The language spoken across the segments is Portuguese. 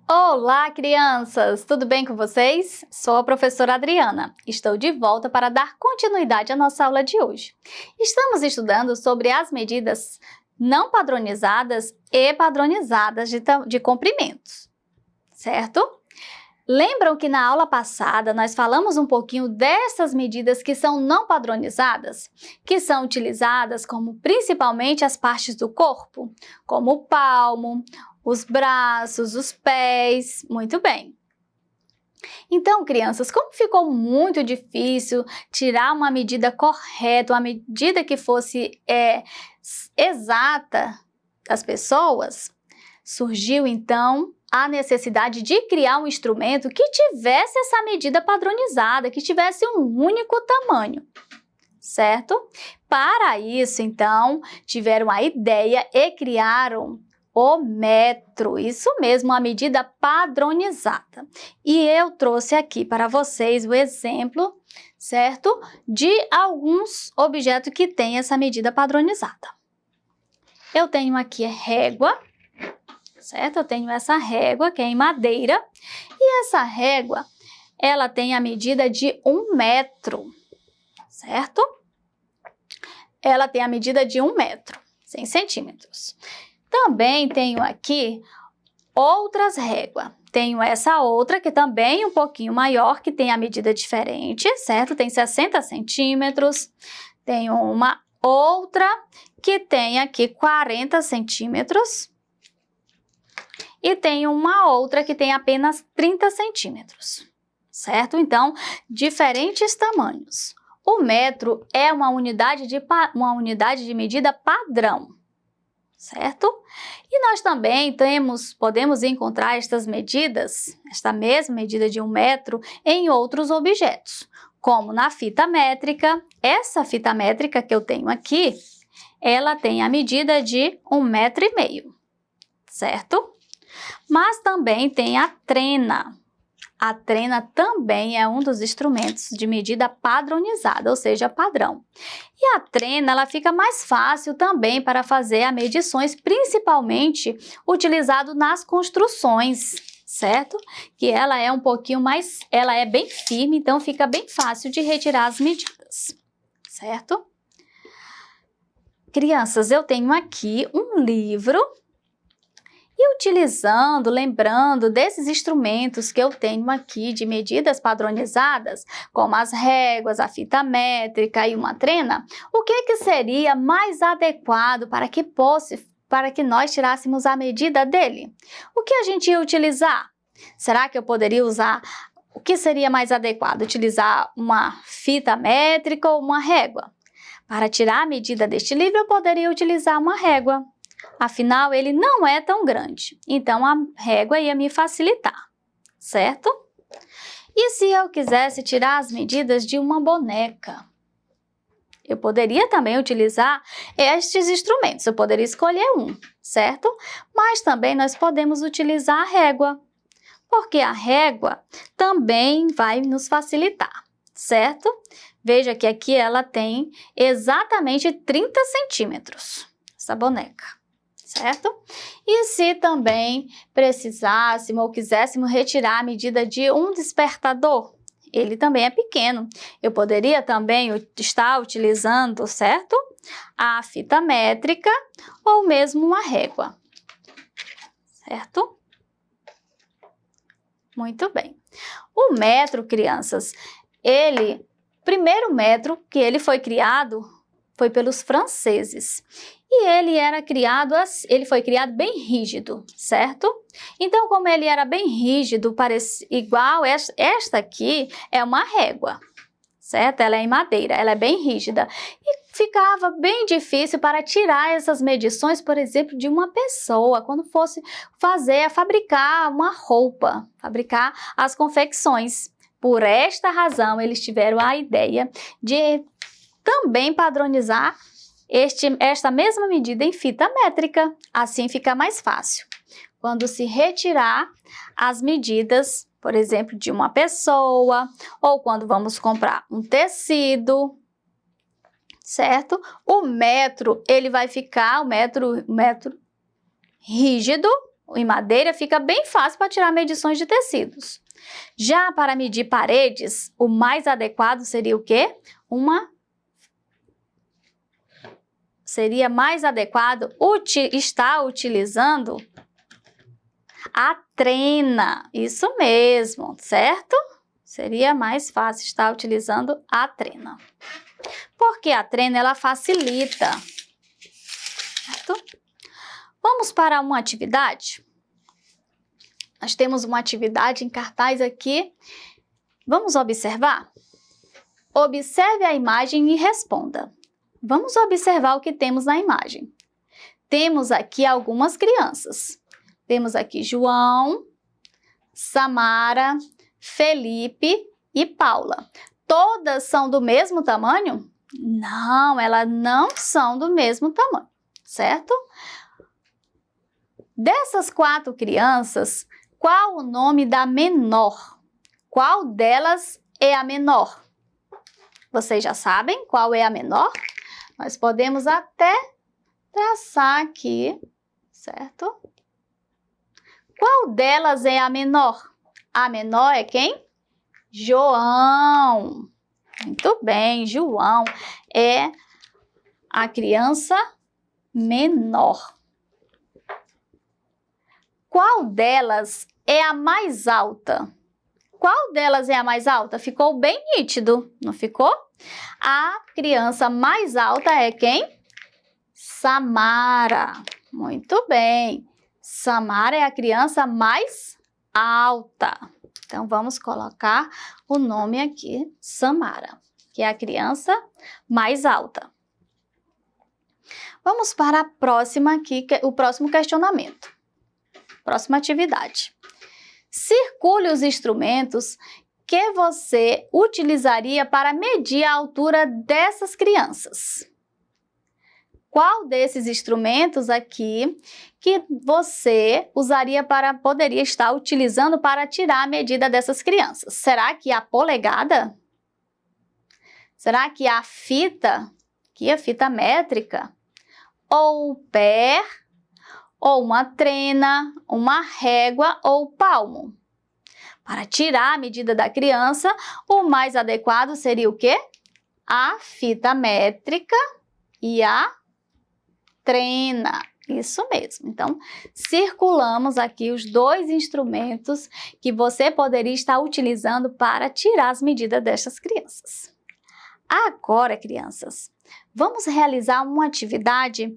Olá, crianças! Tudo bem com vocês? Sou a professora Adriana. Estou de volta para dar continuidade à nossa aula de hoje. Estamos estudando sobre as medidas não padronizadas e padronizadas de comprimentos, certo? Lembram que na aula passada nós falamos um pouquinho dessas medidas que são não padronizadas, que são utilizadas como principalmente as partes do corpo, como o palmo, os braços, os pés, muito bem. Então, crianças, como ficou muito difícil tirar uma medida correta, uma medida que fosse exata das pessoas, surgiu então a necessidade de criar um instrumento que tivesse essa medida padronizada, que tivesse um único tamanho, certo? Para isso, então, tiveram a ideia e criaram o metro, isso mesmo, a medida padronizada. E eu trouxe aqui para vocês o exemplo, certo? De alguns objetos que têm essa medida padronizada. Eu tenho aqui a régua, certo? Eu tenho essa régua que é em madeira e essa régua, ela tem a medida de 1 metro, certo? Ela tem a medida de 1 metro, 100 centímetros. Também tenho aqui outras réguas. Tenho essa outra que também é um pouquinho maior, que tem a medida diferente, certo? Tem 60 centímetros. Tenho uma outra que tem aqui 40 centímetros. E tenho uma outra que tem apenas 30 centímetros, certo? Então, diferentes tamanhos. O metro é uma unidade de medida padrão, certo? E nós também podemos encontrar estas medidas, esta mesma medida de 1 metro, em outros objetos, como na fita métrica. Essa fita métrica que eu tenho aqui, ela tem a medida de 1,5 metro, certo? Mas também tem a trena. A trena também é um dos instrumentos de medida padronizada, ou seja, padrão. E a trena, ela fica mais fácil também para fazer as medições, principalmente utilizado nas construções, certo? Que ela é um pouquinho mais, ela é bem firme, então fica bem fácil de retirar as medidas, certo? Crianças, eu tenho aqui um livro. E lembrando desses instrumentos que eu tenho aqui de medidas padronizadas, como as réguas, a fita métrica e uma trena, o que seria mais adequado para que nós tirássemos a medida dele? O que a gente ia utilizar? Será que eu poderia usar? O que seria mais adequado? Utilizar uma fita métrica ou uma régua? Para tirar a medida deste livro, eu poderia utilizar uma régua. Afinal, ele não é tão grande, então a régua ia me facilitar, certo? E se eu quisesse tirar as medidas de uma boneca? Eu poderia também utilizar estes instrumentos, eu poderia escolher um, certo? Mas também nós podemos utilizar a régua, porque a régua também vai nos facilitar, certo? Veja que aqui ela tem exatamente 30 centímetros, essa boneca. Certo? E se também precisássemos ou quiséssemos retirar a medida de um despertador, ele também é pequeno. Eu poderia também estar utilizando, certo? A fita métrica ou mesmo uma régua, certo? Muito bem. O metro, crianças, o primeiro metro que ele foi criado foi pelos franceses. E ele foi criado bem rígido, certo? Então, como ele era bem rígido, igual esta aqui é uma régua, certo? Ela é em madeira, ela é bem rígida. E ficava bem difícil para tirar essas medições, por exemplo, de uma pessoa, quando fosse fabricar uma roupa, fabricar as confecções. Por esta razão, eles tiveram a ideia de também padronizar esta mesma medida em fita métrica, assim fica mais fácil. Quando se retirar as medidas, por exemplo, de uma pessoa, ou quando vamos comprar um tecido, certo? O metro, ele vai ficar, o metro rígido, em madeira fica bem fácil para tirar medições de tecidos. Já para medir paredes, o mais adequado seria o quê? Seria mais adequado estar utilizando a trena. Isso mesmo, certo? Seria mais fácil estar utilizando a trena. Porque a trena, ela facilita. Certo? Vamos para uma atividade? Nós temos uma atividade em cartaz aqui. Vamos observar? Observe a imagem e responda. Vamos observar o que temos na imagem. Temos aqui algumas crianças. Temos aqui João, Samara, Felipe e Paula. Todas são do mesmo tamanho? Não, elas não são do mesmo tamanho, certo? Dessas 4 crianças, qual o nome da menor? Qual delas é a menor? Vocês já sabem qual é a menor? Nós podemos até traçar aqui, certo? Qual delas é a menor? A menor é quem? João. Muito bem, João é a criança menor. Qual delas é a mais alta? Qual delas é a mais alta? Ficou bem nítido, não ficou? A criança mais alta é quem? Samara. Muito bem. Samara é a criança mais alta. Então, vamos colocar o nome aqui, Samara, que é a criança mais alta. Vamos para a próxima aqui, o próximo questionamento. Próxima atividade. Circule os instrumentos que você utilizaria para medir a altura dessas crianças. Qual desses instrumentos aqui que você poderia estar utilizando para tirar a medida dessas crianças? Será que a polegada? Será que a fita? Aqui a fita métrica? Ou o pé? Ou uma trena, uma régua ou o palmo? Para tirar a medida da criança, o mais adequado seria o quê? A fita métrica e a trena. Isso mesmo. Então, circulamos aqui os 2 instrumentos que você poderia estar utilizando para tirar as medidas dessas crianças. Agora, crianças, vamos realizar uma atividade.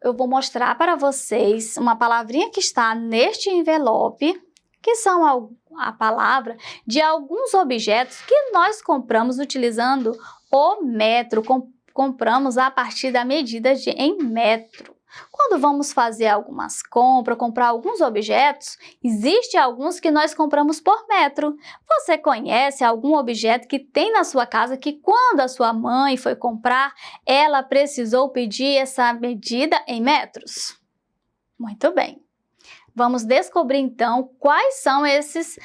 Eu vou mostrar para vocês uma palavrinha que está neste envelope, que são a palavra de alguns objetos que nós compramos utilizando o metro, compramos a partir da medida em metro. Quando vamos fazer algumas compras, comprar alguns objetos, existem alguns que nós compramos por metro. Você conhece algum objeto que tem na sua casa que quando a sua mãe foi comprar, ela precisou pedir essa medida em metros? Muito bem. Vamos descobrir então quais são esses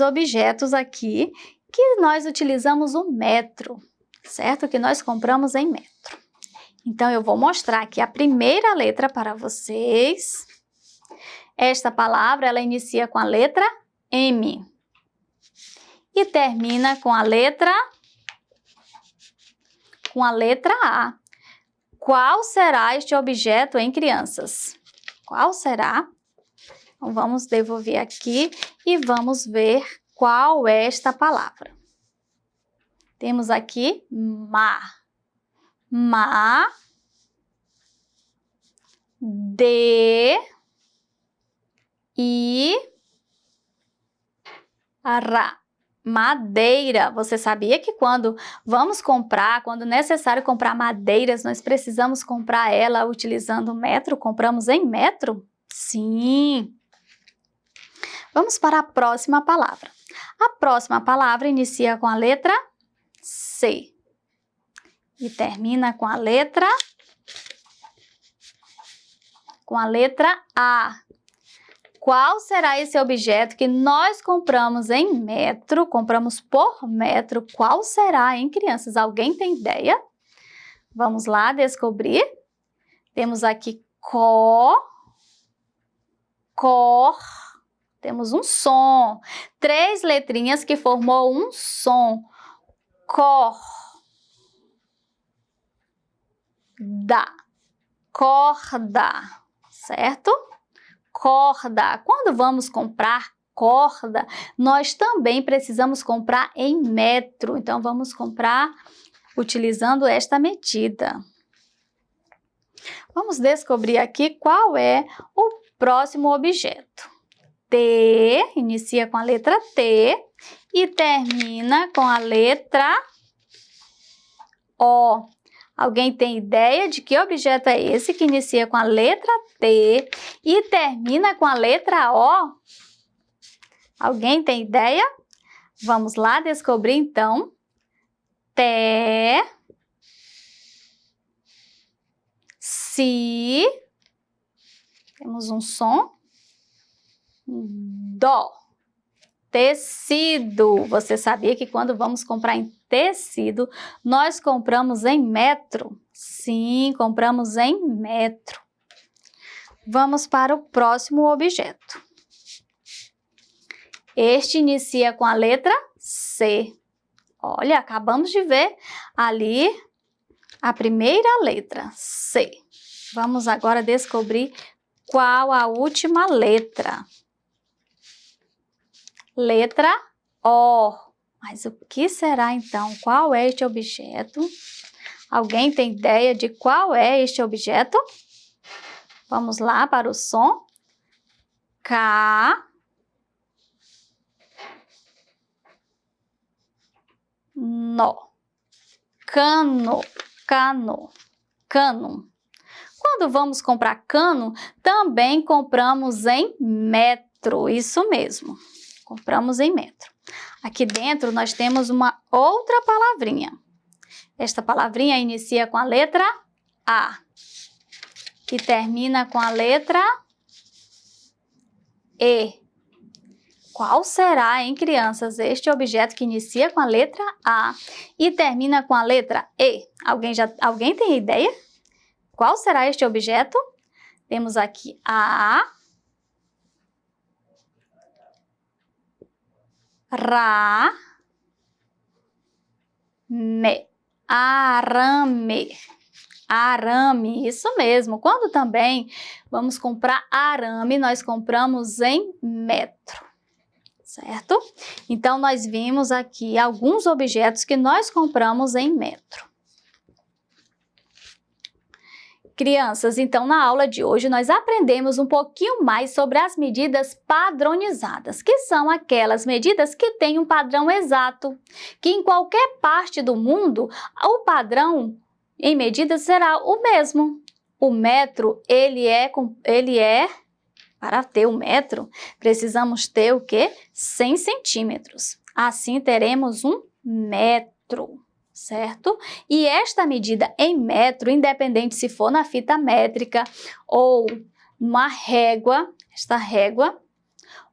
objetos aqui que nós utilizamos o metro, certo? Que nós compramos em metro. Então, eu vou mostrar aqui a primeira letra para vocês. Esta palavra, ela inicia com a letra M e termina com a letra A. Qual será este objeto, hein, crianças? Qual será? Então, vamos devolver aqui e vamos ver qual é esta palavra. Temos aqui madeira. Você sabia que quando necessário comprar madeiras, nós precisamos comprar ela utilizando metro? Compramos em metro? Sim! Vamos para a próxima palavra. A próxima palavra inicia com a letra C e termina com a letra A. Qual será esse objeto que nós compramos em metro, compramos por metro? Qual será, hein, crianças? Alguém tem ideia? Vamos lá descobrir. Temos aqui cor. Temos um som. 3 letrinhas que formou um som. Cor. Corda, certo? Corda. Quando vamos comprar corda, nós também precisamos comprar em metro. Então, vamos comprar utilizando esta medida. Vamos descobrir aqui qual é o próximo objeto. T, inicia com a letra T e termina com a letra O. Alguém tem ideia de que objeto é esse que inicia com a letra T e termina com a letra O? Alguém tem ideia? Vamos lá descobrir então. Té, si, temos um som, dó. Tecido. Você sabia que quando vamos comprar em tecido, nós compramos em metro? Sim, compramos em metro. Vamos para o próximo objeto. Este inicia com a letra C. Olha, acabamos de ver ali a primeira letra, C. Vamos agora descobrir qual a última letra. Letra O. Mas o que será então? Qual é este objeto? Alguém tem ideia de qual é este objeto? Vamos lá para o som. K. No. Cano. Cano. Cano. Quando vamos comprar cano, também compramos em metro. Isso mesmo. Compramos em metro. Aqui dentro nós temos uma outra palavrinha. Esta palavrinha inicia com a letra A e termina com a letra E. Qual será, hein, crianças, este objeto que inicia com a letra A e termina com a letra E? Alguém tem ideia? Qual será este objeto? Temos aqui A, Ra, Me. Arame. Arame, isso mesmo. Quando também vamos comprar arame, nós compramos em metro, certo? Então, nós vimos aqui alguns objetos que nós compramos em metro. Crianças, então na aula de hoje nós aprendemos um pouquinho mais sobre as medidas padronizadas, que são aquelas medidas que têm um padrão exato, que em qualquer parte do mundo o padrão em medidas será o mesmo. O metro, para ter o metro, precisamos ter o quê? 100 centímetros. Assim teremos um metro. Certo? E esta medida em metro, independente se for na fita métrica ou numa régua, esta régua,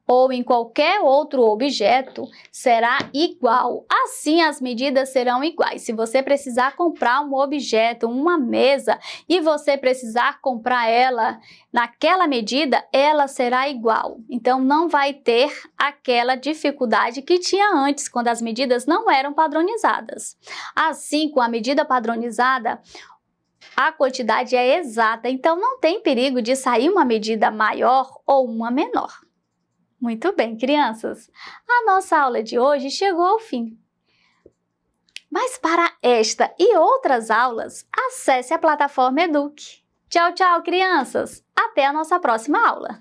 ou em qualquer outro objeto, será igual. Assim, as medidas serão iguais. Se você precisar comprar um objeto, uma mesa, e você precisar comprar ela naquela medida, ela será igual. Então, não vai ter aquela dificuldade que tinha antes, quando as medidas não eram padronizadas. Assim, com a medida padronizada, a quantidade é exata, então não tem perigo de sair uma medida maior ou uma menor. Muito bem, crianças, a nossa aula de hoje chegou ao fim. Mas para esta e outras aulas, acesse a plataforma Eduque. Tchau, tchau, crianças! Até a nossa próxima aula!